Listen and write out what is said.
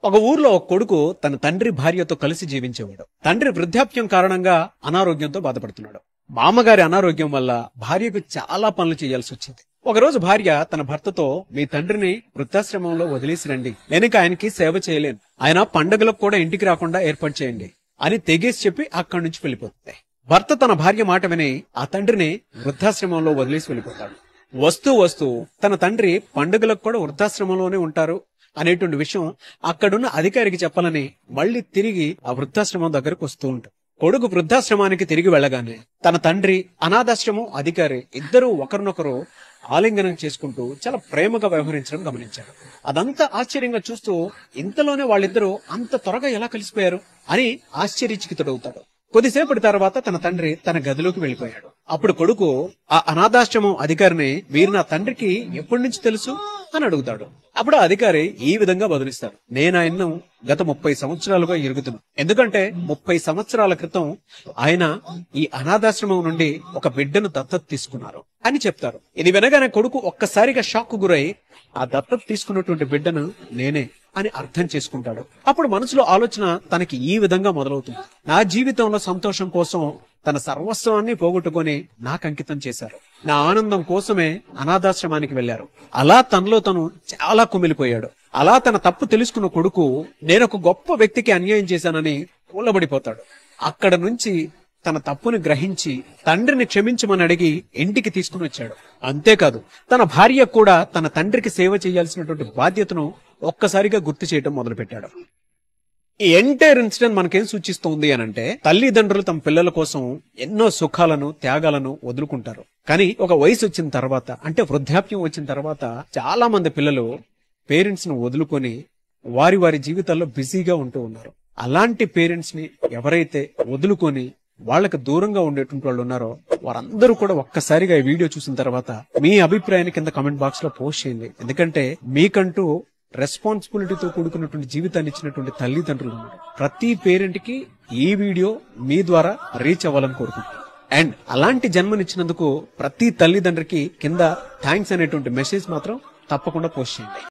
ఒక ఊర్లో ఒక కొడుకు తన తండ్రి భార్యతో కలిసి జీవించేవాడు. తండ్రి వృద్ధాప్యం కారణంగా అనారోగ్యంతో బాధపడుతున్నాడు. మామగారి అనారోగ్యం వల్ల భార్యకు చాలా పనులు చేయాల్సి వచ్చింది. ఒకరోజు భార్య తన భర్తతో, మీ తండ్రిని వృద్ధాశ్రమంలో వదిలేసి రండి, నేను ఆయనకి సేవ చేయలేను, ఆయన పండుగలకు కూడా ఇంటికి రాకుండా ఏర్పాటు చేయండి అని తెగేసి చెప్పి అక్కడి నుంచి వెళ్ళిపోతుంది. భర్త తన భార్య మాట విని ఆ తండ్రిని వృద్ధాశ్రమంలో వదిలేసి వెళ్ళిపోతాడు. వస్తూ వస్తూ తన తండ్రి పండుగలకు కూడా వృద్ధాశ్రమంలోనే ఉంటారు అనేటువంటి విషయం అక్కడున్న అధికారికి చెప్పాలని మళ్లీ తిరిగి ఆ వృద్ధాశ్రమం దగ్గరకు వస్తూ ఉంటాడు. కొడుకు వృద్ధాశ్రమానికి తిరిగి వెళ్లగానే తన తండ్రి, అనాథాశ్రమం అధికారి ఇద్దరూ ఒకరినొకరు ఆలింగనం చేసుకుంటూ చాలా ప్రేమగా వ్యవహరించడం గమనించాడు. అదంతా ఆశ్చర్యంగా చూస్తూ ఇంతలోనే వాళ్ళిద్దరూ అంత త్వరగా ఎలా కలిసిపోయారు అని ఆశ్చర్యచకితుడవుతాడు. కొద్దిసేపటి తర్వాత తన తండ్రి తన గదిలోకి వెళ్లిపోయాడు. అప్పుడు కొడుకు ఆ అనాథాశ్రమం అధికారిని, మీరు నా తండ్రికి ఎప్పటి నుంచి తెలుసు అని అడుగుతాడు. అప్పుడు ఆ అధికారి ఈ విధంగా బదులిస్తాడు, నేను ఆయన్ను గత 30 సంవత్సరాలుగా ఎరుగుతున్నాను. ఎందుకంటే 30 సంవత్సరాల క్రితం ఆయన ఈ అనాథాశ్రమం నుండి ఒక బిడ్డను దత్తత తీసుకున్నారు అని చెప్తారు. ఇది వినగానే కొడుకు ఒక్కసారిగా షాక్ గురై ఆ దత్తత తీసుకున్నటువంటి బిడ్డను నేనే అని అర్థం చేసుకుంటాడు. అప్పుడు మనసులో ఆలోచన తనకి ఈ విధంగా మొదలవుతుంది, నా జీవితంలో సంతోషం కోసం తన సర్వస్వాన్ని పోగొట్టుకొని నాకు అంకితం చేశారు, నా ఆనందం కోసమే అనాథాశ్రమానికి వెళ్లారు. అలా తనలో తను చాలా కుమిలిపోయాడు. అలా తన తప్పు తెలుసుకున్న కొడుకు, నేనొక గొప్ప వ్యక్తికి అన్యాయం చేశానని కూలబడిపోతాడు. అక్కడ నుంచి తన తప్పుని గ్రహించి తండ్రిని క్షమించమని అడిగి ఇంటికి తీసుకుని వచ్చాడు. అంతేకాదు తన భార్య కూడా తన తండ్రికి సేవ చేయాల్సినటువంటి బాధ్యతను ఒక్కసారిగా గుర్తు చేయడం మొదలుపెట్టాడు. ఈ ఎంటైర్ ఇన్సిడెంట్ మనకేం సూచిస్తోంది అనంటే, తల్లిదండ్రులు తమ పిల్లల కోసం ఎన్నో సుఖాలను, త్యాగాలను వదులుకుంటారు. కానీ ఒక వయసు వచ్చిన తర్వాత, అంటే వృద్ధాప్యం వచ్చిన తర్వాత చాలా మంది పిల్లలు పేరెంట్స్ ను వదులుకొని వారి వారి జీవితాల్లో బిజీగా ఉంటూ ఉన్నారు. అలాంటి పేరెంట్స్ ని ఎవరైతే వదులుకొని వాళ్ళకి దూరంగా ఉండేటువంటి వాళ్ళు ఉన్నారో వారందరూ కూడా ఒక్కసారిగా ఈ వీడియో చూసిన తర్వాత మీ అభిప్రాయాన్ని కింద కమెంట్ బాక్స్ లో పోస్ట్ చేయండి. ఎందుకంటే మీకంటూ రెస్పాన్సిబిలిటీతో కూడుకున్నటువంటి జీవితాన్ని ఇచ్చినటువంటి తల్లిదండ్రులు ఉన్నారు. ప్రతి పేరెంట్ కి ఈ వీడియో మీ ద్వారా రీచ్ అవ్వాలని కోరుకుంటున్నాను. అండ్ అలాంటి జన్మనిచ్చినందుకు ప్రతి తల్లిదండ్రికి కింద థ్యాంక్స్ అనేటువంటి మెసేజ్ మాత్రం తప్పకుండా పోస్ట్ చేయండి.